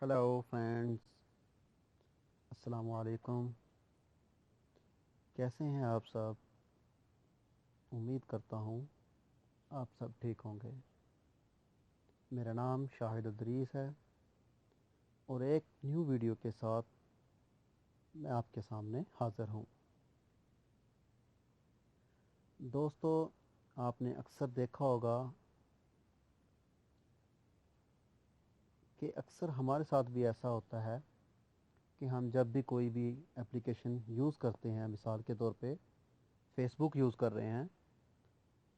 Hello friends, अस्सलाम वालेकुम। कैसे हैं आप सब? उम्मीद करता हूँ आप सब ठीक होंगे। मेरा नाम शाहिद अदरीस है और एक न्यू वीडियो के साथ मैं आपके सामने हाज़िर हूँ। दोस्तों, आपने अक्सर देखा होगा कि अक्सर हमारे साथ भी ऐसा होता है कि हम जब भी कोई भी एप्लीकेशन यूज़ करते हैं, मिसाल के तौर पे फेसबुक यूज़ कर रहे हैं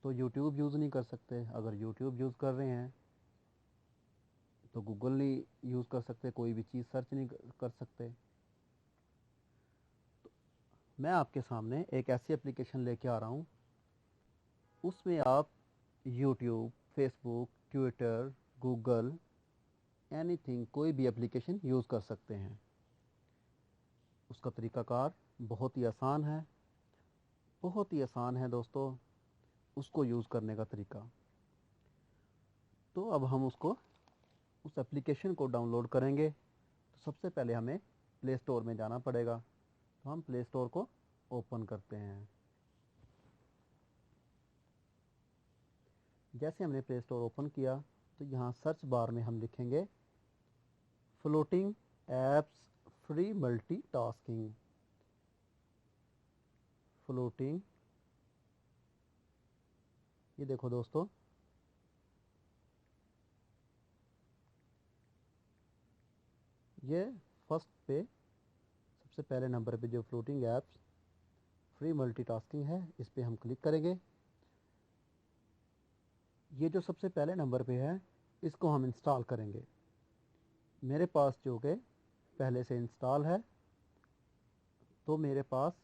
तो यूट्यूब यूज़ नहीं कर सकते। अगर यूट्यूब यूज़ कर रहे हैं तो गूगल नहीं यूज़ कर सकते, कोई भी चीज़ सर्च नहीं कर सकते। मैं आपके सामने एक ऐसी एप्लीकेशन लेके आ रहा हूँ, उसमें आप YouTube, Facebook, Twitter, Google, anything, कोई भी एप्लीकेशन यूज़ कर सकते हैं। उसका तरीक़ाकार बहुत ही आसान है, बहुत ही आसान है दोस्तों, उसको यूज़ करने का तरीका। तो अब हम उस एप्लीकेशन को डाउनलोड करेंगे तो सबसे पहले हमें प्ले स्टोर में जाना पड़ेगा। तो हम प्ले स्टोर को ओपन करते हैं। जैसे हमने प्ले स्टोर ओपन किया तो यहाँ सर्च बार में हम लिखेंगे floating apps free multitasking. Floating, ये देखो दोस्तों, ये फर्स्ट पे सबसे पहले नंबर पे जो फ्लोटिंग एप्स फ्री मल्टीटास्किंग है, इस पे हम क्लिक करेंगे। ये जो सबसे पहले नंबर पे है, इसको हम इंस्टॉल करेंगे। मेरे पास जो कि पहले से इंस्टॉल है, तो मेरे पास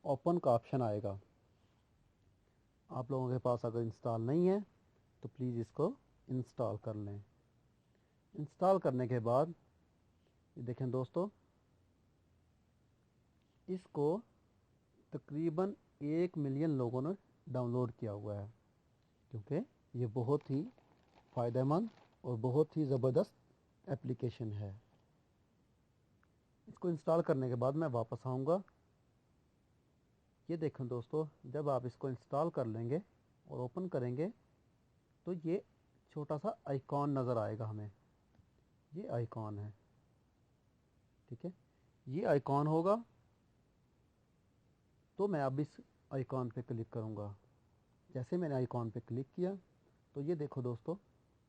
ओपन का ऑप्शन आएगा। आप लोगों के पास अगर इंस्टॉल नहीं है तो प्लीज़ इसको इंस्टॉल कर लें। इंस्टॉल करने के बाद ये देखें दोस्तों, इसको तकरीबन 1 मिलियन लोगों ने डाउनलोड किया हुआ है, क्योंकि ये बहुत ही फ़ायदेमंद और बहुत ही ज़बरदस्त एप्लीकेशन है। इसको इंस्टॉल करने के बाद मैं वापस आऊँगा। ये देखें दोस्तों, जब आप इसको इंस्टॉल कर लेंगे और ओपन करेंगे तो ये छोटा सा आइकॉन नज़र आएगा हमें। ये आइकॉन है, ठीक है। ये आइकॉन होगा तो मैं अब इस आइकॉन पे क्लिक करूँगा। जैसे मैंने आइकॉन पे क्लिक किया तो ये देखो दोस्तों,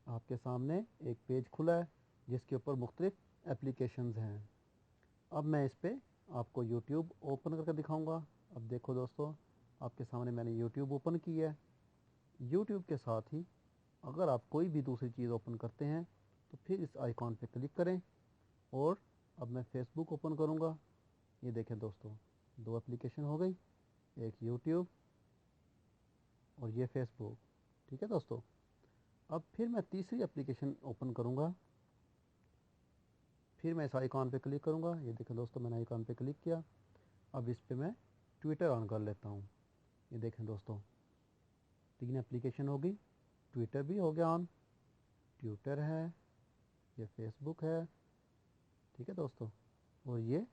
आपके सामने एक पेज खुला है जिसके ऊपर मुख्तलिफ एप्लीकेशंस हैं। अब मैं इस पे आपको यूट्यूब ओपन करके दिखाऊंगा। अब देखो दोस्तों, आपके सामने मैंने यूट्यूब ओपन की है। यूट्यूब के साथ ही अगर आप कोई भी दूसरी चीज़ ओपन करते हैं तो फिर इस आइकॉन पे क्लिक करें। और अब मैं फेसबुक ओपन करूँगा। ये देखें दोस्तों, दो एप्लीकेशन हो गई, एक यूट्यूब और ये फेसबुक, ठीक है दोस्तों। अब फिर मैं तीसरी एप्लीकेशन ओपन करूँगा। फिर मैं इस आइकॉन पे क्लिक करूँगा। ये देखें दोस्तों, मैंने आइकॉन पे क्लिक किया। अब इस पे मैं ट्विटर ऑन कर लेता हूँ। ये देखें दोस्तों, तीन एप्लीकेशन होगी, ट्विटर भी हो गया ऑन, ट्विटर है, ये फेसबुक है, ठीक है दोस्तों, और ये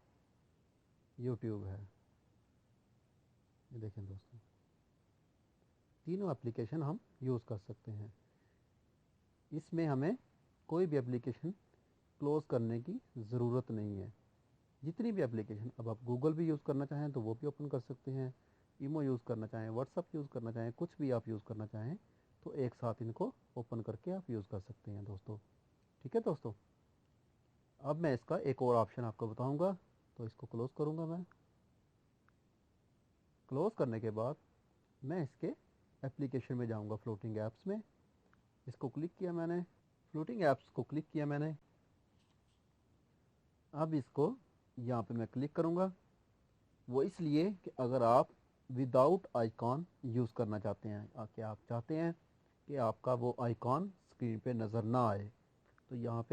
यूट्यूब है। ये देखें दोस्तों, तीनों एप्लीकेशन हम यूज़ कर सकते हैं। इसमें हमें कोई भी एप्लीकेशन क्लोज़ करने की ज़रूरत नहीं है। जितनी भी एप्लीकेशन, अब आप गूगल भी यूज़ करना चाहें तो वो भी ओपन कर सकते हैं, ईमो यूज़ करना चाहें, व्हाट्सअप यूज़ करना चाहें, कुछ भी आप यूज़ करना चाहें तो एक साथ इनको ओपन करके आप यूज़ कर सकते हैं दोस्तों, ठीक है दोस्तों। अब मैं इसका एक और ऑप्शन आपको बताऊंगा, तो इसको क्लोज़ करूंगा मैं। क्लोज़ करने के बाद मैं इसके एप्लीकेशन में जाऊंगा, फ्लोटिंग ऐप्स में। इसको क्लिक किया मैंने, फ्लोटिंग ऐप्स को क्लिक किया मैंने। अब इसको यहाँ पे मैं क्लिक करूँगा, वो इसलिए कि अगर आप विदाउट आइकॉन यूज़ करना चाहते हैं, कि आप चाहते हैं कि आपका वो आइकॉन स्क्रीन पे नज़र ना आए, तो यहाँ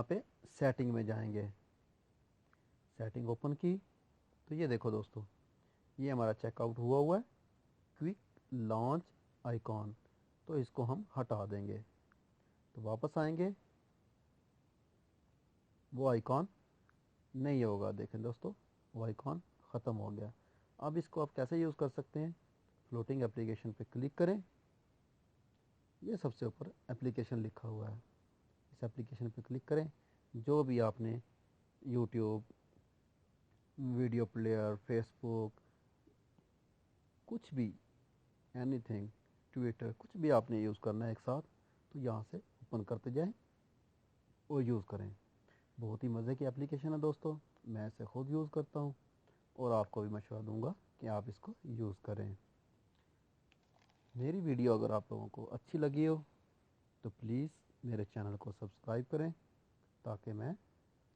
पे सेटिंग में जाएंगे। सेटिंग ओपन की तो ये देखो दोस्तों, ये हमारा चेकआउट हुआ है। लॉन्च आइकॉन, तो इसको हम हटा देंगे। तो वापस आएंगे, वो आइकॉन नहीं होगा। देखें दोस्तों, वो आइकॉन ख़त्म हो गया। अब इसको आप कैसे यूज़ कर सकते हैं? फ्लोटिंग एप्लीकेशन पे क्लिक करें, ये सबसे ऊपर एप्लीकेशन लिखा हुआ है, इस एप्लीकेशन पे क्लिक करें। जो भी आपने यूट्यूब, वीडियो प्लेयर, फेसबुक, कुछ भी, एनीथिंग, ट्विटर, कुछ भी आपने यूज़ करना है एक साथ, तो यहाँ से ओपन करते जाएं और यूज़ करें। बहुत ही मज़े की एप्लीकेशन है दोस्तों, मैं इसे खुद यूज़ करता हूँ और आपको भी मशवरा दूंगा कि आप इसको यूज़ करें। मेरी वीडियो अगर आप लोगों को अच्छी लगी हो तो प्लीज़ मेरे चैनल को सब्सक्राइब करें, ताकि मैं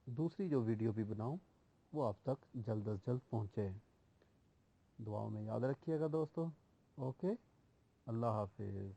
दूसरी जो वीडियो भी बनाऊं वो आप तक जल्द अज जल्द पहुंचे। दुआओं में याद रखिएगा दोस्तों। ओके, अल्लाह हाफिज़।